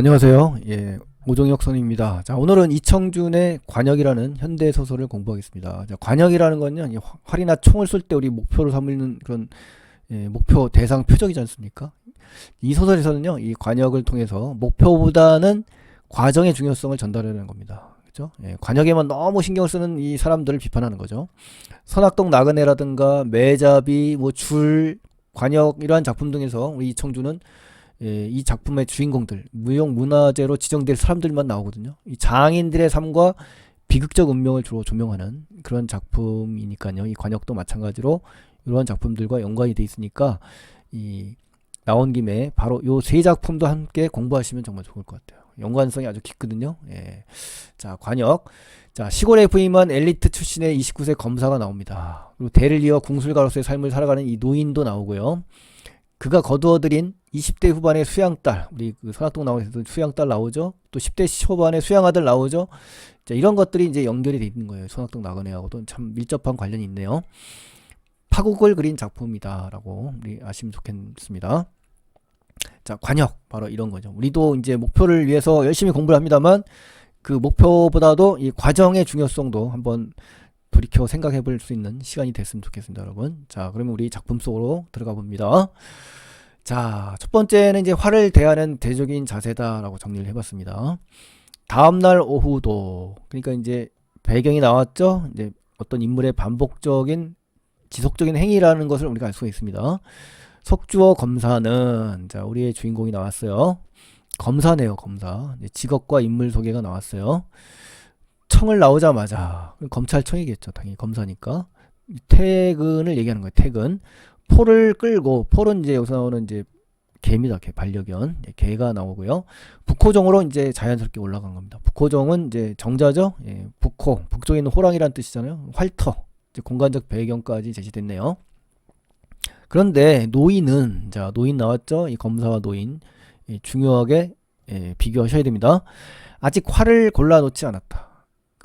안녕하세요. 예, 오종혁 선입니다. 자, 오늘은 이청준의 관역이라는 현대 소설을 공부하겠습니다. 자, 관역이라는 건요, 이 활이나 총을 쏠 때 우리 목표로 삼는 그런 목표 대상 표적이지 않습니까? 이 소설에서는요, 이 관역을 통해서 목표보다는 과정의 중요성을 전달하는 겁니다. 그죠? 예, 관역에만 너무 신경을 쓰는 이 사람들을 비판하는 거죠. 선악동 나그네라든가 매잡이, 뭐 줄, 관역 이러한 작품 등에서 우리 이청준은 이 작품의 주인공들, 무형문화재로 지정될 사람들만 나오거든요. 이 장인들의 삶과 비극적 운명을 주로 조명하는 그런 작품이니까요. 이 관역도 마찬가지로 이러한 작품들과 연관이 돼 있으니까 이 나온 김에 바로 요 세 작품도 함께 공부하시면 정말 좋을 것 같아요. 연관성이 아주 깊거든요. 예. 자, 관역. 자, 시골에 부임한 엘리트 출신의 29세 검사가 나옵니다. 그리고 대를 이어 궁술가로서의 삶을 살아가는 이 노인도 나오고요. 그가 거두어들인 20대 후반의 수양딸, 우리 그 선악동 나오에서도 수양딸 나오죠. 또 10대 초반의 수양아들 나오죠. 자, 이런 것들이 이제 연결이 돼 있는 거예요. 선악동 나그네하고도 참 밀접한 관련이 있네요. 파국을 그린 작품이다라고 우리 아시면 좋겠습니다. 자, 관역 바로 이런 거죠. 우리도 이제 목표를 위해서 열심히 공부를 합니다만 그 목표보다도 이 과정의 중요성도 한번 돌이켜 생각해 볼 수 있는 시간이 됐으면 좋겠습니다, 여러분. 자, 그러면 우리 작품 속으로 들어가 봅니다. 자, 첫 번째는 이제 화를 대하는 대적인 자세다라고 정리를 해봤습니다. 다음날 오후도, 그러니까 이제 배경이 나왔죠. 이제 어떤 인물의 반복적인 지속적인 행위라는 것을 우리가 알 수가 있습니다. 석주어 검사는, 자, 우리의 주인공이 나왔어요. 검사네요, 검사. 직업과 인물 소개가 나왔어요. 청을 나오자마자 검찰청이겠죠. 당연히 검사니까 퇴근을 얘기하는 거예요. 퇴근. 포를 끌고, 폴은 이제 여기서 나오는 이제 개입니다. 개, 반려견. 개가 나오고요. 북호정으로 이제 자연스럽게 올라간 겁니다. 북호정은 이제 정자죠. 예, 북호, 북쪽에 있는 호랑이란 뜻이잖아요. 활터. 이제 공간적 배경까지 제시됐네요. 그런데 노인은, 자, 노인 나왔죠. 이 검사와 노인. 예, 중요하게 비교하셔야 됩니다. 아직 활을 골라놓지 않았다.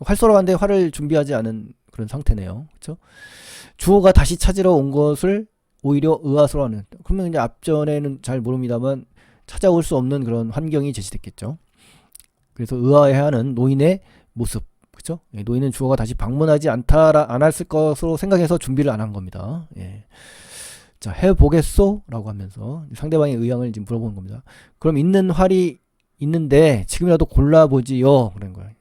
활 쏘러 갔는데 활을 준비하지 않은 그런 상태네요. 그렇죠? 주호가 다시 찾으러 온 것을 오히려 의아스러워하는. 그러면 이제 앞전에는 잘 모릅니다만 찾아올 수 없는 그런 환경이 제시됐겠죠. 그래서 의아해하는 노인의 모습. 그렇죠? 예, 노인은 주호가 다시 방문하지 않다, 안 했을 것으로 생각해서 준비를 안 한 겁니다. 예. 자, 해보겠소? 라고 하면서 상대방의 의향을 지금 물어보는 겁니다. 그럼 있는 활이 있는데 지금이라도 골라보지요. 그런 거예요.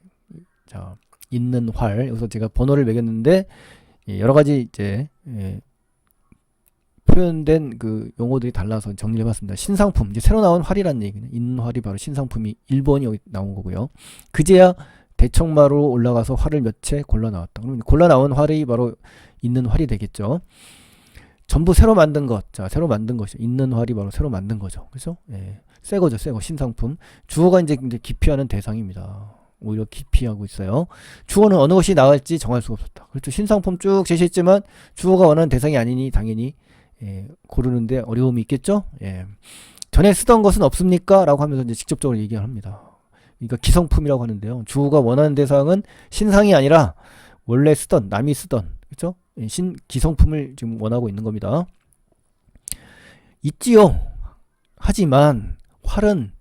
자, 있는 활. 여기서 제가 번호를 매겼는데 여러 가지 이제 표현된 그 용어들이 달라서 정리를 해봤습니다. 신상품, 이제 새로 나온 활이란 얘기는 있는 활이 바로 신상품이 1번이 여기 나온 거고요. 그제야 대청마로 올라가서 활을 몇 채 골라 나왔다. 그럼 골라 나온 활이 바로 있는 활이 되겠죠. 전부 새로 만든 것. 자, 새로 만든 것이 있는 활이 바로 새로 만든 거죠. 그렇죠? 예. 새 거죠, 새 거. 신상품. 주어가 이제 기피하는 대상입니다. 오히려 기피하고 있어요. 주어는 어느 것이 나을지 정할 수가 없었다. 그렇죠. 신상품 쭉 제시했지만 주어가 원하는 대상이 아니니 당연히 고르는데 어려움이 있겠죠. 예. 전에 쓰던 것은 없습니까? 라고 하면서 이제 직접적으로 얘기를 합니다. 그러니까 기성품이라고 하는데요. 주어가 원하는 대상은 신상이 아니라 원래 쓰던, 남이 쓰던, 그렇죠? 기성품을 지금 원하고 있는 겁니다. 있지요. 하지만 활은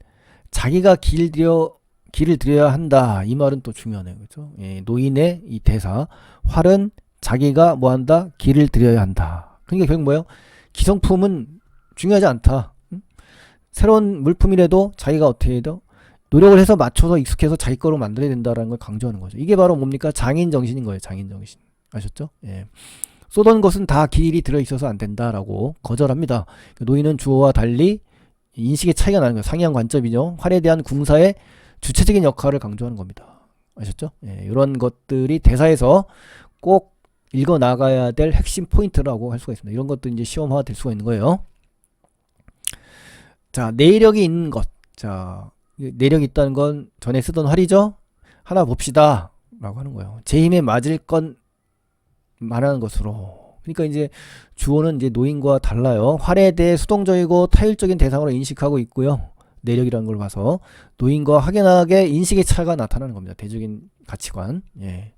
자기가 길을 들여야 한다. 이 말은 또 중요하네요. 그렇죠? 예, 노인의 이 대사. 활은 자기가 뭐 한다? 길을 들여야 한다. 그러니까 결국 뭐예요? 기성품은 중요하지 않다. 응? 새로운 물품이라도 자기가 어떻게 해도 노력을 해서 맞춰서 익숙해서 자기 거로 만들어야 된다는 걸 강조하는 거죠. 이게 바로 뭡니까? 장인 정신인 거예요. 장인 정신. 아셨죠? 예. 쏘던 것은 다 길이 들어있어서 안 된다라고 거절합니다. 노인은 주어와 달리 인식의 차이가 나는 거예요. 상이한 관점이죠. 활에 대한 궁사의 주체적인 역할을 강조하는 겁니다. 아셨죠? 예, 이런 것들이 대사에서 꼭 읽어 나가야 될 핵심 포인트라고 할 수가 있습니다. 이런 것도 이제 시험화 될 수가 있는 거예요. 자, 내력이 있는 것. 자, 내력이 있다는 건 전에 쓰던 활이죠? 하나 봅시다. 라고 하는 거예요. 제 힘에 맞을 건 말하는 것으로. 그러니까 이제 주어는 이제 노인과 달라요. 활에 대해 수동적이고 타율적인 대상으로 인식하고 있고요. 내력이라는 걸 봐서 노인과 확연하게 인식의 차이가 나타나는 겁니다. 대적인 가치관. 예.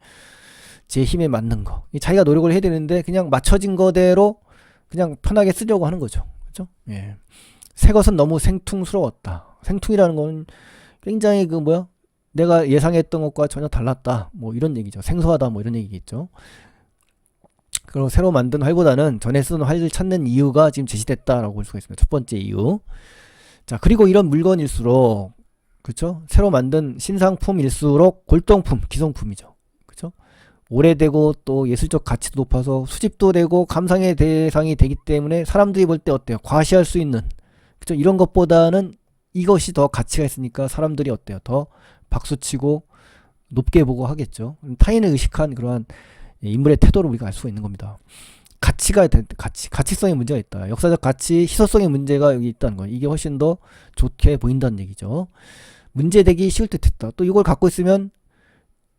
제 힘에 맞는 거. 자기가 노력을 해야 되는데 그냥 맞춰진 거대로 그냥 편하게 쓰려고 하는 거죠. 그렇죠? 예. 새 것은 너무 생퉁스러웠다. 생퉁이라는 건 굉장히 그 뭐야 내가 예상했던 것과 전혀 달랐다 뭐 이런 얘기죠. 생소하다 뭐 이런 얘기겠죠. 그리고 새로 만든 활보다는 전에 쓰던 활을 찾는 이유가 지금 제시됐다라고 볼 수가 있습니다. 첫 번째 이유. 자, 그리고 이런 물건일수록 그렇죠? 새로 만든 신상품일수록 골동품, 기성품이죠. 그렇죠? 오래되고 또 예술적 가치도 높아서 수집도 되고 감상의 대상이 되기 때문에 사람들이 볼 때 어때요? 과시할 수 있는 그렇죠? 이런 것보다는 이것이 더 가치가 있으니까 사람들이 어때요? 더 박수치고 높게 보고 하겠죠. 타인을 의식한 그러한 인물의 태도를 우리가 알 수가 있는 겁니다. 가치성의 문제가 있다. 역사적 가치, 희소성의 문제가 여기 있다는 거예요. 이게 훨씬 더 좋게 보인다는 얘기죠. 문제되기 쉬울 듯 했다. 또 이걸 갖고 있으면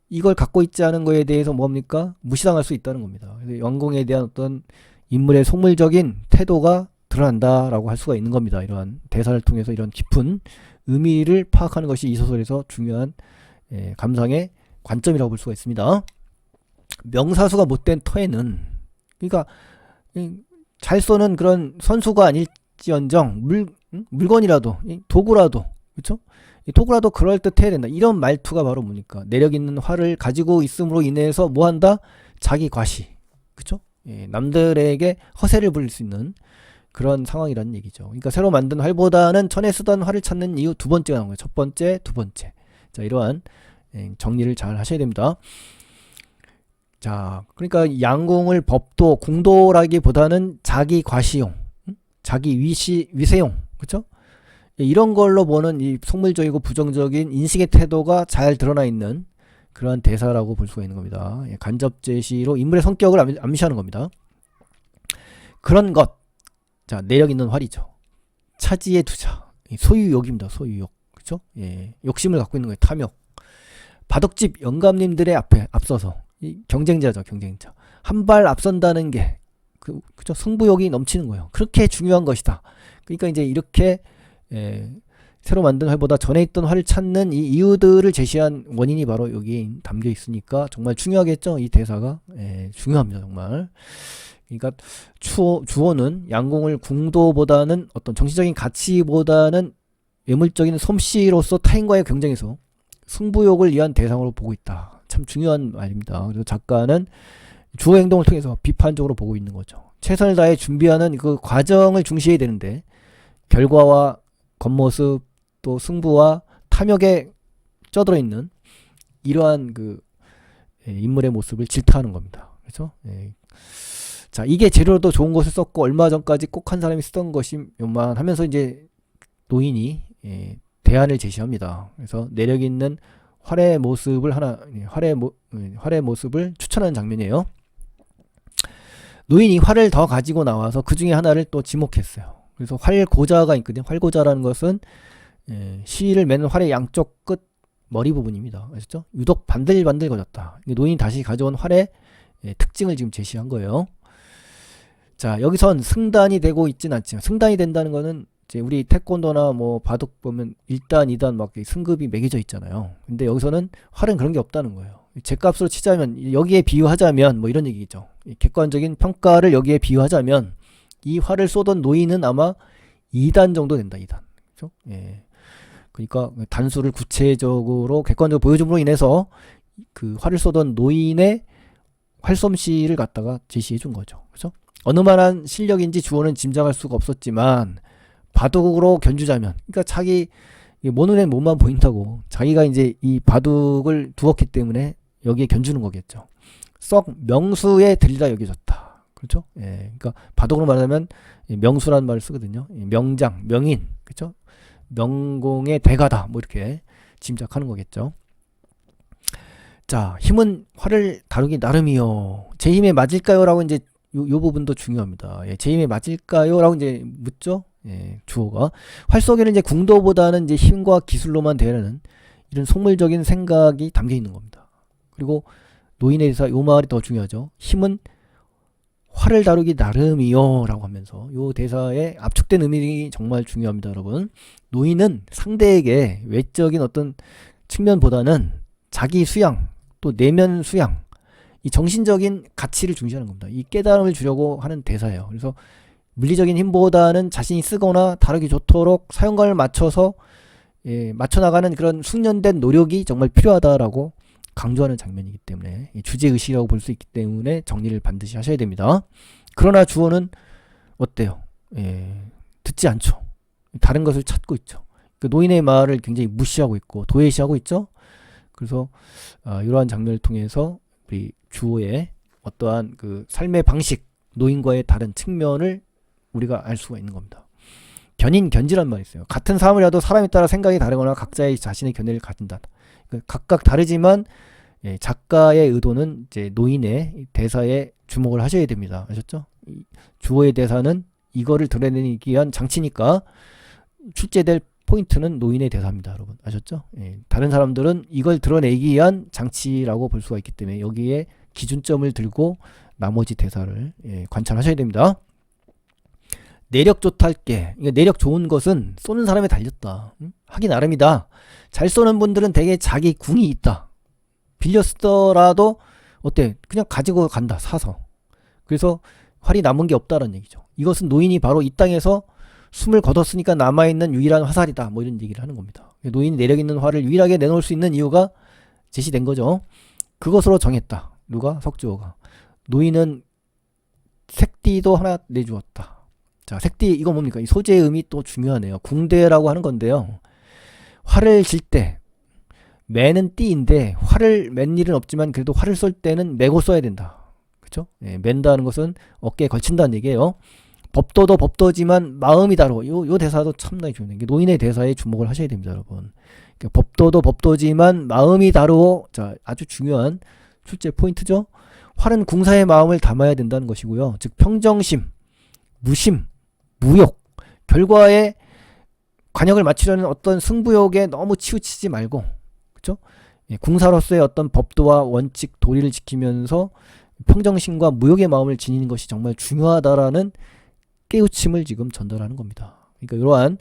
이걸 갖고 있지 않은 거에 대해서 뭡니까? 무시당할 수 있다는 겁니다. 그래서 영공에 대한 어떤 인물의 속물적인 태도가 드러난다라고 할 수가 있는 겁니다. 이러한 대사를 통해서 이런 깊은 의미를 파악하는 것이 이 소설에서 중요한 감상의 관점이라고 볼 수가 있습니다. 명사수가 못된 터에는 그러니까 잘 쏘는 그런 선수가 아닐지언정 물건이라도 도구라도 그렇죠? 도구라도 그럴듯해야 된다. 이런 말투가 바로 뭡니까? 내력 있는 활을 가지고 있음으로 인해서 뭐한다? 자기 과시. 그렇죠? 남들에게 허세를 부릴 수 있는 그런 상황이라는 얘기죠. 그러니까 새로 만든 활보다는 전에 쓰던 활을 찾는 이유 두 번째가 나온 거예요. 첫 번째, 두 번째. 자, 이러한 정리를 잘 하셔야 됩니다. 자, 그러니까 양공을 법도 공도라기보다는 자기 과시용, 자기 위세용, 그렇죠? 이런 걸로 보는 이 속물적이고 부정적인 인식의 태도가 잘 드러나 있는 그러한 대사라고 볼 수가 있는 겁니다. 간접 제시로 인물의 성격을 암시하는 겁니다. 그런 것, 자, 내력 있는 활이죠. 차지에 두자, 소유욕입니다. 소유욕, 그렇죠? 욕심을 갖고 있는 거예요. 탐욕. 바둑집 영감님들의 앞에 앞서서 경쟁자죠, 경쟁자. 한 발 앞선다는 게 그죠? 승부욕이 넘치는 거예요. 그렇게 중요한 것이다. 그러니까 이제 이렇게 새로 만든 활보다 전에 있던 활을 찾는 이 이유들을 제시한 원인이 바로 여기에 담겨 있으니까 정말 중요하겠죠. 이 대사가 중요합니다, 정말. 그러니까 주어는 양공을 궁도보다는 어떤 정신적인 가치보다는 외물적인 솜씨로서 타인과의 경쟁에서 승부욕을 위한 대상으로 보고 있다. 참 중요한 말입니다. 그래서 작가는 주어 행동을 통해서 비판적으로 보고 있는 거죠. 최선을 다해 준비하는 그 과정을 중시해야 되는데 결과와 겉모습 또 승부와 탐욕에 쩌들어 있는 이러한 그 인물의 모습을 질타하는 겁니다. 그렇죠? 자, 이게 재료도 좋은 것을 썼고 얼마 전까지 꼭 한 사람이 쓰던 것이요만 하면서 이제 노인이 대안을 제시합니다. 그래서 내력 있는 활의 모습을 활의 모습을 추천하는 장면이에요. 노인이 활을 더 가지고 나와서 그 중에 하나를 또 지목했어요. 그래서 활고자가 있거든요. 활고자라는 것은 시를 매는 활의 양쪽 끝 머리 부분입니다. 아시죠? 유독 반들반들 거렸다. 노인이 다시 가져온 활의 특징을 지금 제시한 거예요. 자, 여기선 승단이 되고 있진 않지만 승단이 된다는 거는 이제 우리 태권도나 뭐 바둑 보면 1단, 2단 막 승급이 매겨져 있잖아요. 근데 여기서는 활은 그런 게 없다는 거예요. 제값으로 치자면 여기에 비유하자면 뭐 이런 얘기죠. 객관적인 평가를 여기에 비유하자면 이 활을 쏘던 노인은 아마 2단 정도 된다. 2단. 그렇죠? 그러니까 단수를 구체적으로 객관적으로 보여줌으로 인해서 그 활을 쏘던 노인의 활솜씨를 갖다가 제시해 준 거죠. 그렇죠? 어느 만한 실력인지 주어는 짐작할 수가 없었지만 바둑으로 견주자면, 그러니까 자기 모 눈에 몸만 보인다고 자기가 이제 이 바둑을 두었기 때문에 여기에 견주는 거겠죠. 썩 명수에 들리다 여겨졌다. 그렇죠? 그러니까 바둑으로 말하면 명수라는 말을 쓰거든요. 명장, 명인, 그렇죠? 명공의 대가다. 뭐 이렇게 짐작하는 거겠죠. 자, 힘은 활을 다루기 나름이요. 제 힘에 맞을까요?라고 이제 요 부분도 중요합니다. 제 힘에 맞을까요?라고 이제 묻죠. 주어가 활 속에는 이제 궁도보다는 이제 힘과 기술로만 대하는 이런 속물적인 생각이 담겨 있는 겁니다. 그리고 노인에 대해서 요 말이 더 중요하죠. 힘은 활을 다루기 나름이요라고 하면서 요 대사의 압축된 의미가 정말 중요합니다, 여러분. 노인은 상대에게 외적인 어떤 측면보다는 자기 수양 또 내면 수양 이 정신적인 가치를 중시하는 겁니다. 이 깨달음을 주려고 하는 대사예요. 그래서 물리적인 힘보다는 자신이 쓰거나 다루기 좋도록 사용감을 맞춰서 맞춰 나가는 그런 숙련된 노력이 정말 필요하다라고 강조하는 장면이기 때문에 주제 의식이라고 볼 수 있기 때문에 정리를 반드시 하셔야 됩니다. 그러나 주어는 어때요? 듣지 않죠. 다른 것을 찾고 있죠. 그 노인의 말을 굉장히 무시하고 있고 도외시하고 있죠. 그래서 이러한 장면을 통해서 우리 주어의 어떠한 그 삶의 방식, 노인과의 다른 측면을 우리가 알 수가 있는 겁니다. 견인견지란 말이 있어요. 같은 사람이라도 사람에 따라 생각이 다르거나 각자의 자신의 견해를 가진다. 각각 다르지만 작가의 의도는 이제 노인의 대사에 주목을 하셔야 됩니다. 아셨죠? 주어의 대사는 이거를 드러내기 위한 장치니까 출제될 포인트는 노인의 대사입니다. 여러분 아셨죠? 다른 사람들은 이걸 드러내기 위한 장치라고 볼 수가 있기 때문에 여기에 기준점을 들고 나머지 대사를 관찰하셔야 됩니다. 내력 좋다 할게. 내력 좋은 것은 쏘는 사람에 달렸다. 하기 나름이다. 잘 쏘는 분들은 대개 자기 궁이 있다. 빌려 쓰더라도 어때? 그냥 가지고 간다. 사서. 그래서 활이 남은 게 없다는 얘기죠. 이것은 노인이 바로 이 땅에서 숨을 거뒀으니까 남아있는 유일한 화살이다. 뭐 이런 얘기를 하는 겁니다. 노인이 내력 있는 활을 유일하게 내놓을 수 있는 이유가 제시된 거죠. 그것으로 정했다. 누가? 석주어가. 노인은 색띠도 하나 내주었다. 자, 색띠 이거 뭡니까? 이 소재의 의미 또 중요하네요. 궁대라고 하는 건데요. 활을 질 때 매는 띠인데 활을 맨 일은 없지만 그래도 활을 쏠 때는 매고 쏘야 된다. 그렇죠? 맨다는 것은 어깨에 걸친다는 얘기예요. 법도도 법도지만 마음이 다르고 요 대사도 참나게 중요해요. 노인의 대사에 주목을 하셔야 됩니다, 여러분. 그러니까 법도도 법도지만 마음이 다르고 자, 아주 중요한 출제 포인트죠. 활은 궁사의 마음을 담아야 된다는 것이고요. 즉 평정심, 무심, 무욕, 결과에 관역을 맞추려는 어떤 승부욕에 너무 치우치지 말고, 그렇죠? 궁사로서의 어떤 법도와 원칙, 도리를 지키면서 평정심과 무욕의 마음을 지니는 것이 정말 중요하다라는 깨우침을 지금 전달하는 겁니다. 그러니까 이러한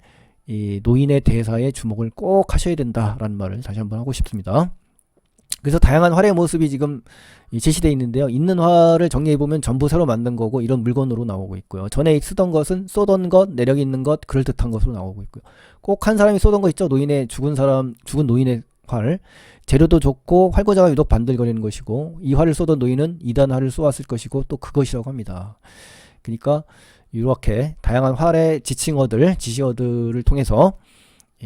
이 노인의 대사에 주목을 꼭 하셔야 된다라는 말을 다시 한번 하고 싶습니다. 그래서 다양한 활의 모습이 지금 제시되어 있는데요. 있는 활을 정리해보면 전부 새로 만든 거고 이런 물건으로 나오고 있고요. 전에 쓰던 것은 쏘던 것, 내력 있는 것, 그럴듯한 것으로 나오고 있고요. 꼭 한 사람이 쏘던 거 있죠. 노인의 죽은 노인의 활. 재료도 좋고 활고자가 유독 반들거리는 것이고 이 활을 쏘던 노인은 2단 활을 쏘았을 것이고 또 그것이라고 합니다. 그러니까 이렇게 다양한 활의 지시어들을 통해서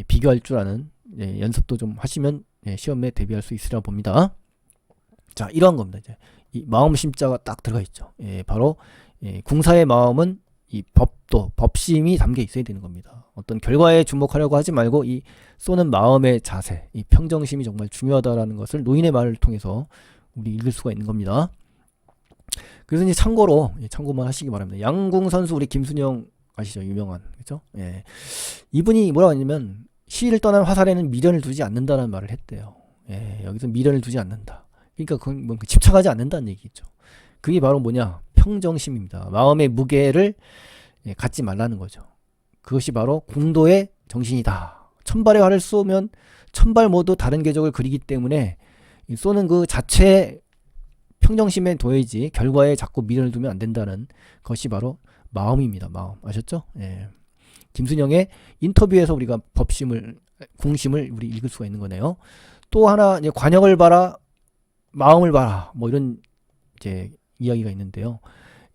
비교할 줄 아는 연습도 좀 하시면 시험에 대비할 수 있으리라 봅니다. 자, 이러한 겁니다. 이제 이 마음 심자가 딱 들어가 있죠. 바로 궁사의 마음은 이 법도 법심이 담겨 있어야 되는 겁니다. 어떤 결과에 주목하려고 하지 말고 이 쏘는 마음의 자세, 이 평정심이 정말 중요하다라는 것을 노인의 말을 통해서 우리 읽을 수가 있는 겁니다. 그래서 이제 참고만 하시기 바랍니다. 양궁 선수 우리 김순영 아시죠? 유명한, 그렇죠? 이분이 뭐라고 하냐면 시위를 떠난 화살에는 미련을 두지 않는다는 말을 했대요. 여기서 미련을 두지 않는다. 그러니까 그건 뭐 집착하지 않는다는 얘기죠. 그게 바로 뭐냐? 평정심입니다. 마음의 무게를 갖지 말라는 거죠. 그것이 바로 궁도의 정신이다. 천발의 활을 쏘면 천발 모두 다른 궤적을 그리기 때문에 쏘는 그 자체 평정심에 둬야지 결과에 자꾸 미련을 두면 안 된다는 것이 바로 마음입니다. 마음. 아셨죠? 김순영의 인터뷰에서 우리가 궁심을 우리 읽을 수가 있는 거네요. 또 하나 이제 관역을 봐라, 마음을 봐라, 뭐 이런 이제 이야기가 있는데요.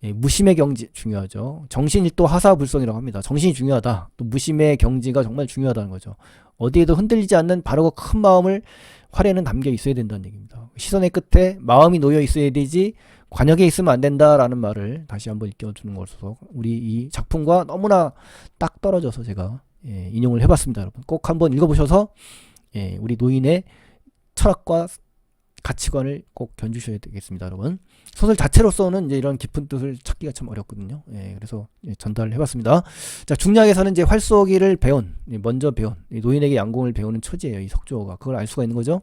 무심의 경지 중요하죠. 정신이 또 하사불성이라고 합니다. 정신이 중요하다. 또 무심의 경지가 정말 중요하다는 거죠. 어디에도 흔들리지 않는 바르고 큰 마음을 활에는 담겨 있어야 된다는 얘기입니다. 시선의 끝에 마음이 놓여 있어야 되지 관역에 있으면 안 된다라는 말을 다시 한번 읽혀주는 것으로 우리 이 작품과 너무나 딱 떨어져서 제가 인용을 해봤습니다. 여러분 꼭 한번 읽어보셔서 우리 노인의 철학과 가치관을 꼭 견주셔야 되겠습니다. 여러분 소설 자체로서는 이제 이런 깊은 뜻을 찾기가 참 어렵거든요. 그래서 전달을 해봤습니다. 자, 중략에서는 이제 활쏘기를 먼저 배운 노인에게 양궁을 배우는 처지예요. 이 석조어가 그걸 알 수가 있는 거죠.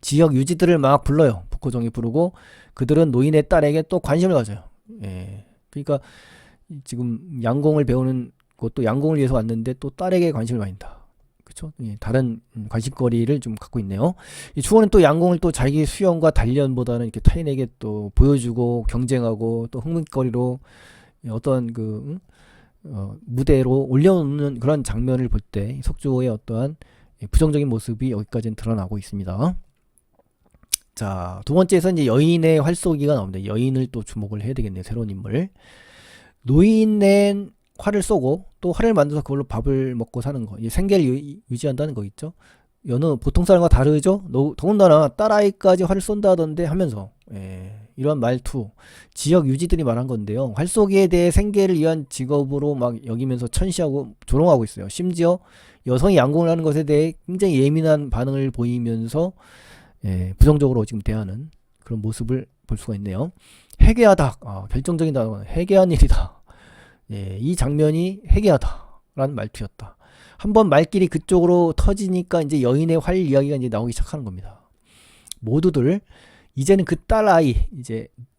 지역 유지들을 막 불러요. 북호정이 부르고 그들은 노인의 딸에게 또 관심을 가져요. 그러니까 지금 양궁을 배우는 것도 양궁을 위해서 왔는데 또 딸에게 관심을 가진다. 그렇죠? 다른 관심거리를 좀 갖고 있네요. 이 주어는 또 양궁을 또 자기 수영과 단련보다는 이렇게 타인에게 또 보여주고 경쟁하고 또 흥미거리로 어떤 무대로 올려놓는 그런 장면을 볼 때 석주호의 어떠한 부정적인 모습이 여기까지는 드러나고 있습니다. 자, 두 번째에서 이제 여인의 활쏘기가 나옵니다. 여인을 또 주목을 해야 되겠네요. 새로운 인물. 노인의 활을 쏘고 또 활을 만들어서 그걸로 밥을 먹고 사는 거. 생계를 유지한다는 거 있죠. 여는 보통 사람과 다르죠. 더군다나 딸아이까지 활을 쏜다던데 하면서 이런 말투, 지역 유지들이 말한 건데요. 활쏘기에 대해 생계를 위한 직업으로 막 여기면서 천시하고 조롱하고 있어요. 심지어 여성이 양궁을 하는 것에 대해 굉장히 예민한 반응을 보이면서 부정적으로 지금 대하는 그런 모습을 볼 수가 있네요. 해괴하다. 결정적인 단어는 해괴한 일이다. 이 장면이 해괴하다라는 말투였다. 한번 말길이 그쪽으로 터지니까 이제 여인의 활 이야기가 이제 나오기 시작하는 겁니다. 모두들 이제는 그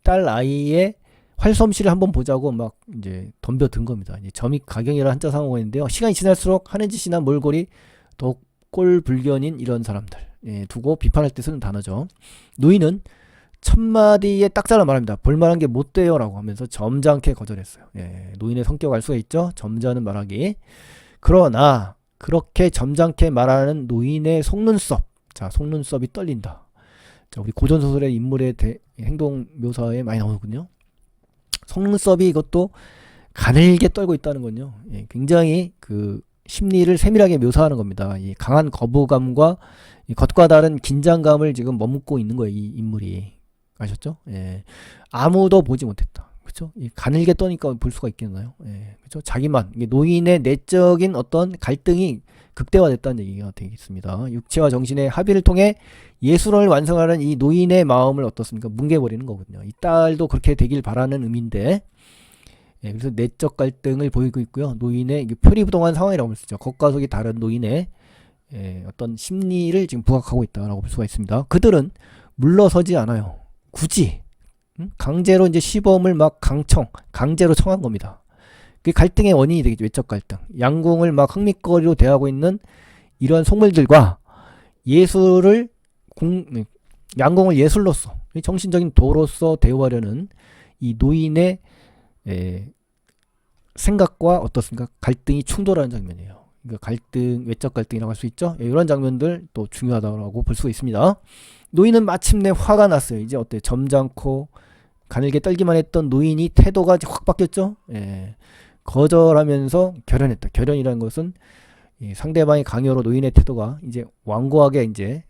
딸아이의 활솜씨를 한번 보자고 막 이제 덤벼든 겁니다. 이제 점입가경이라는 한자 상호가 있는데요. 시간이 지날수록 하는 짓이나 몰골이 더욱 꼴불견인 이런 사람들 두고 비판할 때 쓰는 단어죠. 노인은 첫마디에 딱 잘라 말합니다. 볼만한 게 못 돼요 라고 하면서 점잖게 거절했어요. 노인의 성격 알 수가 있죠. 점잖은 말하기. 그러나 그렇게 점잖게 말하는 노인의 속눈썹. 자, 속눈썹이 떨린다. 자, 우리 고전소설의 인물의 행동 묘사에 많이 나오거든요. 속눈썹이 이것도 가늘게 떨고 있다는 건요. 굉장히 그 심리를 세밀하게 묘사하는 겁니다. 이 강한 거부감과 이 것과 다른 긴장감을 지금 머금고 있는 거예요. 이 인물이. 아셨죠? 아무도 보지 못했다. 그렇죠? 가늘게 떠니까 볼 수가 있겠나요? 그렇죠? 자기만 노인의 내적인 어떤 갈등이 극대화됐다는 얘기가 되겠습니다. 육체와 정신의 합의를 통해 예술을 완성하는 이 노인의 마음을 어떻습니까? 뭉개버리는 거거든요. 이 딸도 그렇게 되길 바라는 의미인데, 그래서 내적 갈등을 보이고 있고요. 노인의 표리부동한 상황이라고 볼 수 있죠. 겉과 속이 다른 노인의 어떤 심리를 지금 부각하고 있다라고 볼 수가 있습니다. 그들은 물러서지 않아요. 굳이 강제로 이제 시범을 막 강제로 청한 겁니다. 그 갈등의 원인이 되겠죠. 외적 갈등. 양궁을 막 흥미거리로 대하고 있는 이런 속물들과 양궁을 예술로서 정신적인 도로서 대우하려는 이 노인의 생각과 어떻습니까? 갈등이 충돌하는 장면이에요. 그러니까 외적 갈등이라고 할 수 있죠. 이런 장면들 또 중요하다고 볼 수 있습니다. 노인은 마침내 화가 났어요. 이제 어때? 점잖고 가늘게 떨기만 했던 노인이 태도가 확 바뀌었죠. 거절하면서 결연했다. 결연이라는 것은 상대방의 강요로 노인의 태도가 이제 완고하게 이제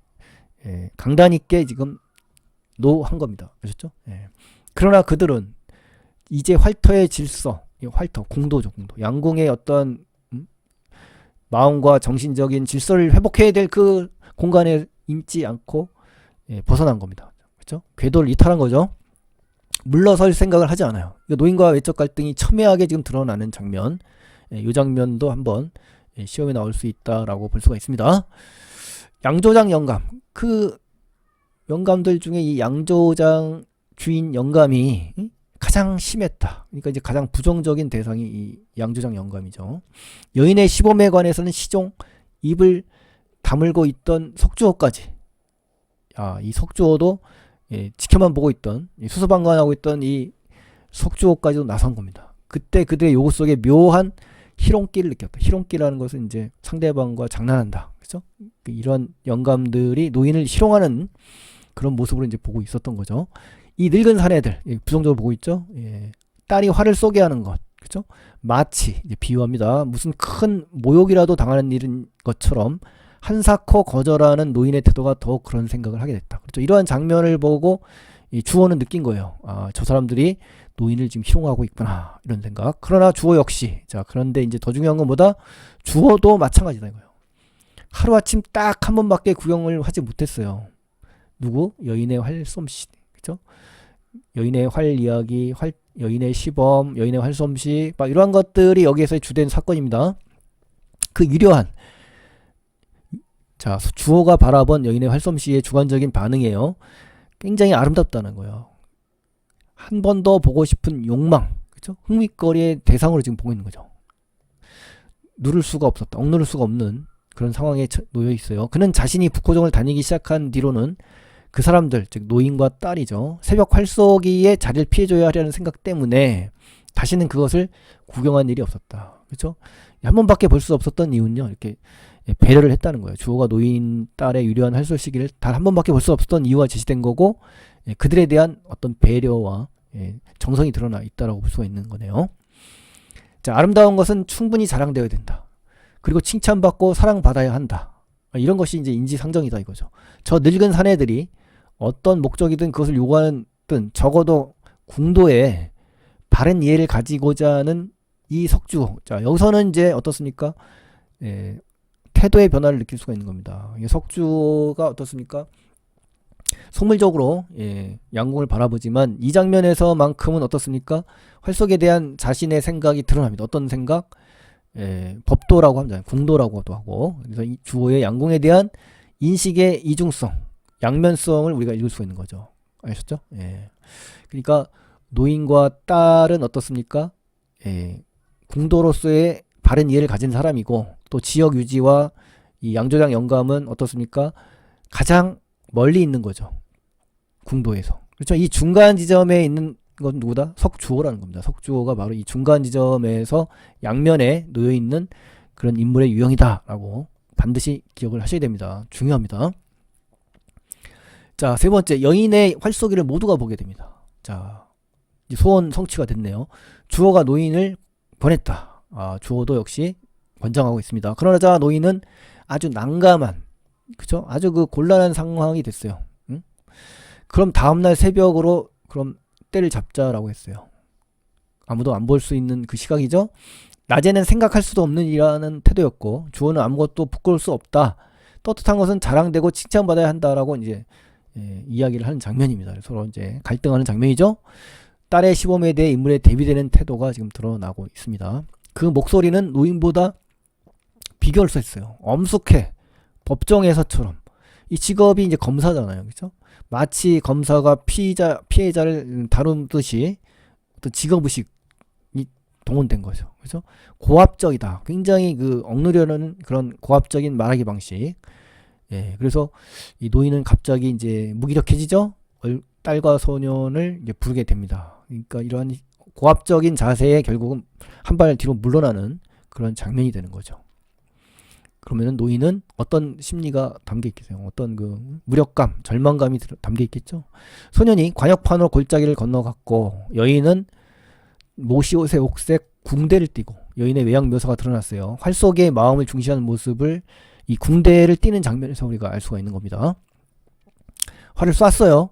강단 있게 지금 노한 겁니다. 아셨죠? 그러나 그들은 이제 활터의 질서, 활터, 공도죠, 공도. 양궁의 어떤 마음과 정신적인 질서를 회복해야 될 그 공간에 있지 않고 벗어난 겁니다. 그렇죠? 궤도를 이탈한 거죠. 물러설 생각을 하지 않아요. 노인과 외적 갈등이 첨예하게 지금 드러나는 장면. 이 장면도 한번 시험에 나올 수 있다라고 볼 수가 있습니다. 양조장 영감. 그 영감들 중에 이 양조장 주인 영감이 가장 심했다. 그러니까 이제 가장 부정적인 대상이 이 양조장 영감이죠. 여인의 시범에 관해서는 시종 입을 다물고 있던 석주호까지. 이 석주호도 지켜만 보고 있던 수수방관하고 있던 이 석주호까지도 나선 겁니다. 그때 그들의 요구 속에 묘한 희롱기를 느꼈다. 희롱기라는 것은 이제 상대방과 장난한다. 그렇죠? 이런 영감들이 노인을 희롱하는 그런 모습으로 이제 보고 있었던 거죠. 이 늙은 사내들 부정적으로 보고 있죠. 딸이 화를 쏘게 하는 것, 그렇죠? 마치 이제 비유합니다. 무슨 큰 모욕이라도 당하는 일인 것처럼 한사코 거절하는 노인의 태도가 더 그런 생각을 하게 됐다. 그렇죠? 이러한 장면을 보고 이 주호는 느낀 거예요. 저 사람들이 노인을 지금 희롱하고 있구나 이런 생각. 그러나 주호 역시 그런데 이제 더 중요한 건 뭐다? 주호도 마찬가지다 이거예요. 하루아침 딱 한 번밖에 구경을 하지 못했어요. 누구? 여인의 활솜씨. 그렇죠? 여인의 활 이야기, 여인의 시범, 여인의 활솜씨 막 이러한 것들이 여기에서의 주된 사건입니다. 그 유려한 주호가 바라본 여인의 활솜씨의 주관적인 반응이에요. 굉장히 아름답다는 거예요. 한 번 더 보고 싶은 욕망, 그렇죠? 흥미거리의 대상으로 지금 보고 있는 거죠. 누를 수가 없었다. 억누를 수가 없는 그런 상황에 놓여 있어요. 그는 자신이 북호정을 다니기 시작한 뒤로는 그 사람들, 즉 노인과 딸이죠. 새벽 활쏘기에 자리를 피해줘야 하려는 생각 때문에 다시는 그것을 구경한 일이 없었다. 그렇죠? 한 번밖에 볼 수 없었던 이유는요. 이렇게 배려를 했다는 거예요. 주호가 노인 딸의 유려한 활소 시기를 단 한 번밖에 볼 수 없었던 이유가 제시된 거고, 그들에 대한 어떤 배려와 정성이 드러나 있다라고 볼 수가 있는 거네요. 자, 아름다운 것은 충분히 자랑되어야 된다. 그리고 칭찬받고 사랑받아야 한다. 이런 것이 이제 인지상정이다 이거죠. 저 늙은 사내들이 어떤 목적이든 그것을 요구하든 적어도 궁도에 바른 이해를 가지고자 하는 이 석주호. 자, 여기서는 이제 어떻습니까? 태도의 변화를 느낄 수가 있는 겁니다. 석주호가 어떻습니까? 속물적으로 양궁을 바라보지만 이 장면에서만큼은 어떻습니까? 활속에 대한 자신의 생각이 드러납니다. 어떤 생각? 법도라고 합니다. 궁도라고도 하고. 그래서 이 주호의 양궁에 대한 인식의 이중성, 양면성을 우리가 읽을 수가 있는 거죠. 아셨죠? 그러니까 노인과 딸은 어떻습니까? 궁도로서의 바른 이해를 가진 사람이고, 또 지역 유지와 이 양조장 영감은 어떻습니까? 가장 멀리 있는 거죠. 궁도에서. 그렇죠? 이 중간 지점에 있는 건 누구다? 석주호라는 겁니다. 석주호가 바로 이 중간 지점에서 양면에 놓여 있는 그런 인물의 유형이다라고 반드시 기억을 하셔야 됩니다. 중요합니다. 자, 세 번째, 여인의 활쏘기를 모두가 보게 됩니다. 자, 이제 소원 성취가 됐네요. 주호가 노인을 권했다. 주호도 역시 권장하고 있습니다. 그러자 노인은 아주 난감한, 그죠? 아주 그 곤란한 상황이 됐어요. 응? 그럼 다음날 새벽으로 그럼 때를 잡자라고 했어요. 아무도 안 볼 수 있는 그 시각이죠. 낮에는 생각할 수도 없는 일이라는 태도였고, 주호는 아무것도 부끄러울 수 없다. 떳떳한 것은 자랑되고 칭찬받아야 한다라고 이제 이야기를 하는 장면입니다. 서로 이제 갈등하는 장면이죠. 딸의 시범에 대해 인물에 대비되는 태도가 지금 드러나고 있습니다. 그 목소리는 노인보다 비결했어요. 엄숙해. 법정에서처럼. 이 직업이 이제 검사잖아요. 그렇죠? 마치 검사가 피해자를 다루듯이 어떤 직업의식이 동원된 거죠. 그렇죠? 고압적이다. 굉장히 그 억누르려는 그런 고압적인 말하기 방식. 그래서 이 노인은 갑자기 이제 무기력해지죠. 딸과 소년을 이제 부르게 됩니다. 그러니까 이러한 고압적인 자세에 결국은 한 발 뒤로 물러나는 그런 장면이 되는 거죠. 그러면은 노인은 어떤 심리가 담겨 있겠어요? 어떤 그 무력감, 절망감이 담겨 있겠죠? 소년이 관역판으로 골짜기를 건너갔고, 여인은 모시옷의 옥색 궁대를 띠고, 여인의 외양 묘사가 드러났어요. 활 속의 마음을 중시하는 모습을 이 궁대를 띠는 장면에서 우리가 알 수가 있는 겁니다. 활을 쐈어요.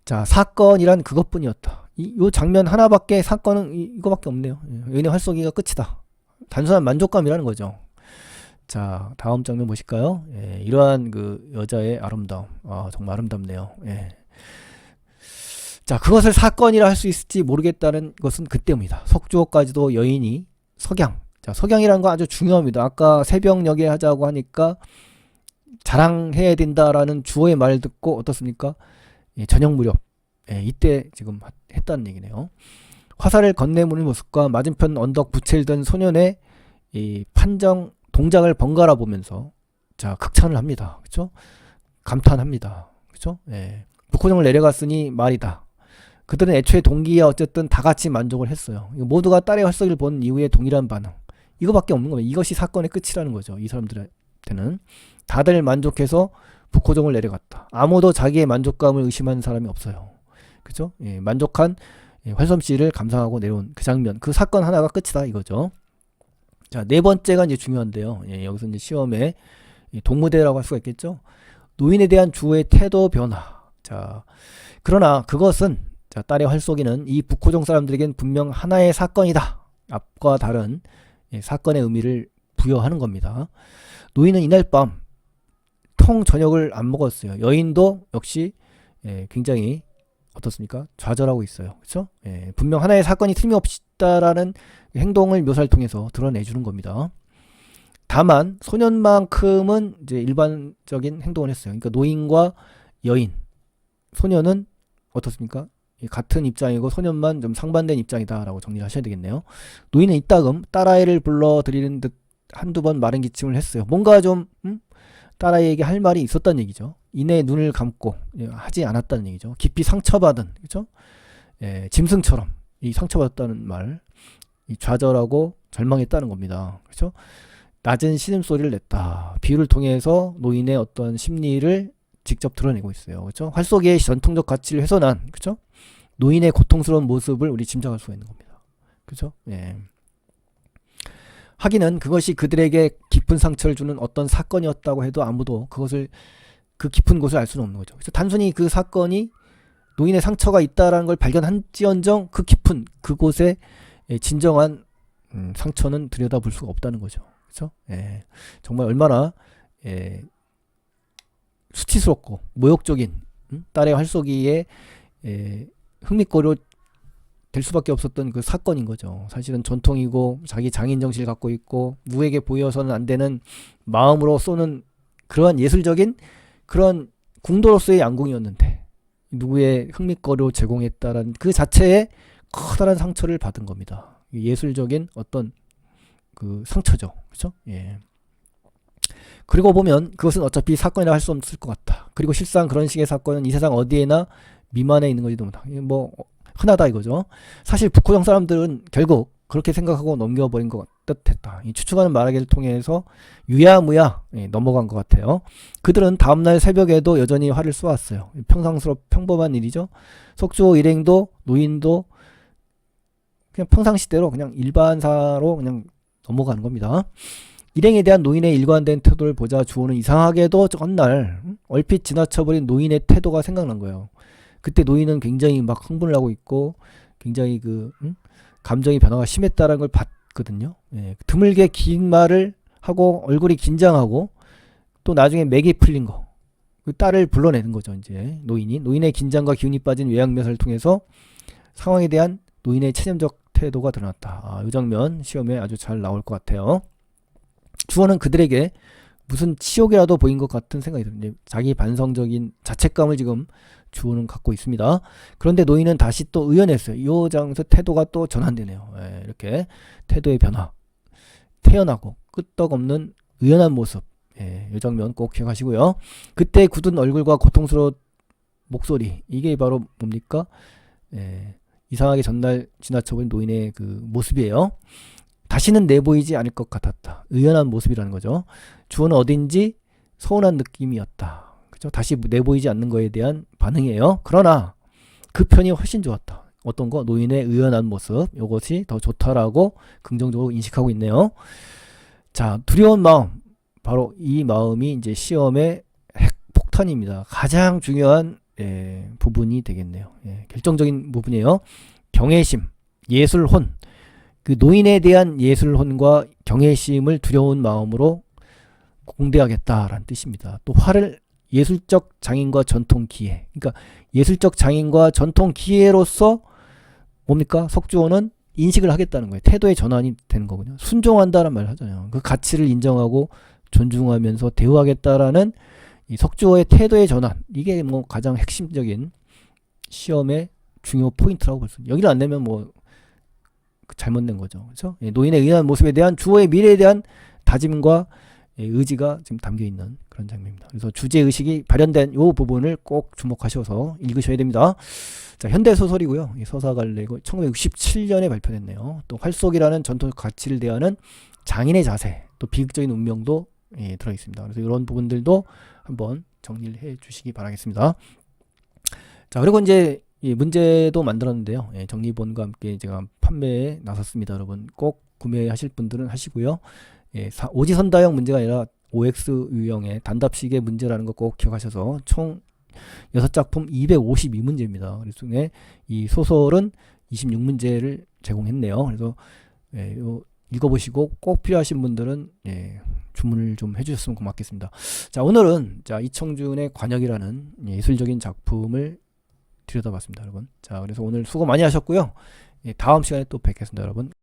자, 사건이란 그것뿐이었다. 이 장면 하나밖에, 사건은 이거밖에 없네요. 여인의 활 쏘기가 끝이다. 단순한 만족감이라는 거죠. 자, 다음 장면 보실까요? 이러한 그 여자의 아름다움. 정말 아름답네요. 자, 그것을 사건이라 할 수 있을지 모르겠다는 것은 그때입니다. 석주호까지도 여인이 석양. 자, 석양이라는 거 아주 중요합니다. 아까 새벽녘에 하자고 하니까 자랑해야 된다라는 주어의 말을 듣고 어떻습니까? 저녁 무렵. 이때 지금 했다는 얘기네요. 화살을 건네무는 모습과 맞은편 언덕 부채를 든 소년의 이 판정 동작을 번갈아 보면서 자, 극찬을 합니다. 그렇죠? 감탄합니다. 그렇죠? 북호정을 내려갔으니 말이다. 그들은 애초에 동기야 어쨌든 다 같이 만족을 했어요. 모두가 딸의 활쏘기를 본 이후에 동일한 반응. 이거밖에 없는 겁니다. 이것이 사건의 끝이라는 거죠. 이 사람들한테는 다들 만족해서 북호정을 내려갔다. 아무도 자기의 만족감을 의심하는 사람이 없어요. 그죠? 만족한 활솜씨를 감상하고 내려온 그 장면, 그 사건 하나가 끝이다 이거죠. 자, 네 번째가 이제 중요한데요. 여기서 이제 시험에 동무대라고 할 수가 있겠죠. 노인에 대한 주어의 태도 변화. 자, 그러나 그것은 자, 딸의 활쏘기는 이 북호정 사람들에겐 분명 하나의 사건이다. 앞과 다른 사건의 의미를 부여하는 겁니다. 노인은 이날 밤 통 저녁을 안 먹었어요. 여인도 역시 굉장히 어떻습니까? 좌절하고 있어요. 그렇죠? 분명 하나의 사건이 틀림없다라는 행동을 묘사를 통해서 드러내주는 겁니다. 다만 소년만큼은 이제 일반적인 행동을 했어요. 그러니까 노인과 여인, 소년은 어떻습니까? 같은 입장이고 소년만 좀 상반된 입장이다라고 정리를 하셔야 되겠네요. 노인은 이따금 딸아이를 불러들이는 듯 한두 번 마른 기침을 했어요. 뭔가 좀 딸아이에게 할 말이 있었다는 얘기죠. 이내 눈을 감고 하지 않았다는 얘기죠. 깊이 상처받은, 그렇죠? 짐승처럼 이 상처받았다는 말, 이 좌절하고 절망했다는 겁니다. 그렇죠? 낮은 신음소리를 냈다. 비유를 통해서 노인의 어떤 심리를 직접 드러내고 있어요. 그렇죠? 활쏘기의 전통적 가치를 훼손한, 그렇죠? 노인의 고통스러운 모습을 우리 짐작할 수가 있는 겁니다. 그렇죠? 예. 하기는 그것이 그들에게 깊은 상처를 주는 어떤 사건이었다고 해도 아무도 그것을, 그 깊은 곳을 알 수는 없는 거죠. 그래서 단순히 그 사건이 노인의 상처가 있다라는 걸 발견한지언정 그 깊은 그곳에 진정한 상처는 들여다볼 수가 없다는 거죠. 그렇죠? 예. 정말 얼마나 수치스럽고 모욕적인 딸의 활쏘기에 흥미거리로 될 수밖에 없었던 그 사건인 거죠. 사실은 전통이고 자기 장인 정신을 갖고 있고 누구에게 보여서는 안 되는 마음으로 쏘는 그러한 예술적인 그런 궁도로서의 양궁이었는데 누구의 흥미거리로 제공했다라는 그 자체에 커다란 상처를 받은 겁니다. 예술적인 어떤 그 상처죠. 그렇죠? 예. 그리고 보면 그것은 어차피 사건이라 할 수 없을 것 같다. 그리고 실상 그런 식의 사건은 이 세상 어디에나 미만해 있는 거지도 못하고 뭐 흔하다 이거죠. 사실 북호정 사람들은 결국 그렇게 생각하고 넘겨버린 것 같았다. 이 추측하는 말하기를 통해서 유야무야 넘어간 것 같아요. 그들은 다음날 새벽에도 여전히 활을 쏘았어요. 평범한 일이죠. 속주호 일행도 노인도 그냥 평상시대로 그냥 일반사로 그냥 넘어가는 겁니다. 일행에 대한 노인의 일관된 태도를 보자 주호는 이상하게도 전날 얼핏 지나쳐버린 노인의 태도가 생각난 거예요. 그때 노인은 굉장히 막 흥분을 하고 있고 굉장히 그 감정의 변화가 심했다는 걸 봤거든요. 예, 드물게 긴 말을 하고 얼굴이 긴장하고 또 나중에 맥이 풀린 거. 그 딸을 불러내는 거죠. 이제 노인의 긴장과 기운이 빠진 외양 묘사를 통해서 상황에 대한 노인의 체념적 태도가 드러났다. 이 장면 시험에 아주 잘 나올 것 같아요. 주어는 그들에게 무슨 치욕이라도 보인 것 같은 생각이 듭니다. 자기 반성적인 자책감을 지금 주어는 갖고 있습니다. 그런데 노인은 다시 또 의연했어요. 이 장에서 태도가 또 전환되네요. 예, 이렇게 태도의 변화, 태연하고 끄떡없는 의연한 모습. 예, 이 장면 꼭 기억하시고요. 그때 굳은 얼굴과 고통스러운 목소리, 이게 바로 뭡니까? 예, 이상하게 전날 지나쳐버린 노인의 그 모습이에요. 다시는 내보이지 않을 것 같았다. 의연한 모습이라는 거죠. 주어는 어딘지 서운한 느낌이었다. 그죠? 다시 내보이지 않는 거에 대한 반응이에요. 그러나 그 편이 훨씬 좋았다. 어떤 거? 노인의 의연한 모습. 이것이 더 좋다라고 긍정적으로 인식하고 있네요. 자, 두려운 마음. 바로 이 마음이 이제 시험의 핵폭탄입니다. 가장 중요한 부분이 되겠네요. 결정적인 부분이에요. 경외심, 예술혼. 그 노인에 대한 예술혼과 경외심을 두려운 마음으로 공대하겠다라는 뜻입니다. 또 화를 예술적 장인과 전통 기회. 그러니까 예술적 장인과 전통 기회로서 뭡니까? 석주호는 인식을 하겠다는 거예요. 태도의 전환이 되는 거군요. 순종한다는 말을 하잖아요. 그 가치를 인정하고 존중하면서 대우하겠다라는 이 석주호의 태도의 전환. 이게 뭐 가장 핵심적인 시험의 중요 포인트라고 볼 수 있습니다. 여기를 안 내면 뭐 잘못된 거죠. 그렇죠? 노인의 의연한 모습에 대한 주어의 미래에 대한 다짐과 의지가 지금 담겨 있는 그런 장면입니다. 그래서 주제 의식이 발현된 이 부분을 꼭 주목하셔서 읽으셔야 됩니다. 자, 현대 소설이고요. 서사가를 내고 1967년에 발표됐네요. 또 활속이라는 전통 가치를 대하는 장인의 자세, 또 비극적인 운명도 들어 있습니다. 그래서 이런 부분들도 한번 정리를 해 주시기 바라겠습니다. 자, 그리고 이제 이 문제도 만들었는데요. 정리본과 함께 제가 판매에 나섰습니다. 여러분 꼭 구매하실 분들은 하시고요. 오지선다형 문제가 아니라 OX 유형의 단답식의 문제라는 거 꼭 기억하셔서 총 6작품 252문제입니다. 그래서 이 소설은 26문제를 제공했네요. 그래서 읽어보시고 꼭 필요하신 분들은 주문을 좀 해주셨으면 고맙겠습니다. 자, 오늘은 이청준의 관역이라는 예술적인 작품을 들여다봤습니다, 여러분. 자, 그래서 오늘 수고 많이 하셨고요. 다음 시간에 또 뵙겠습니다, 여러분.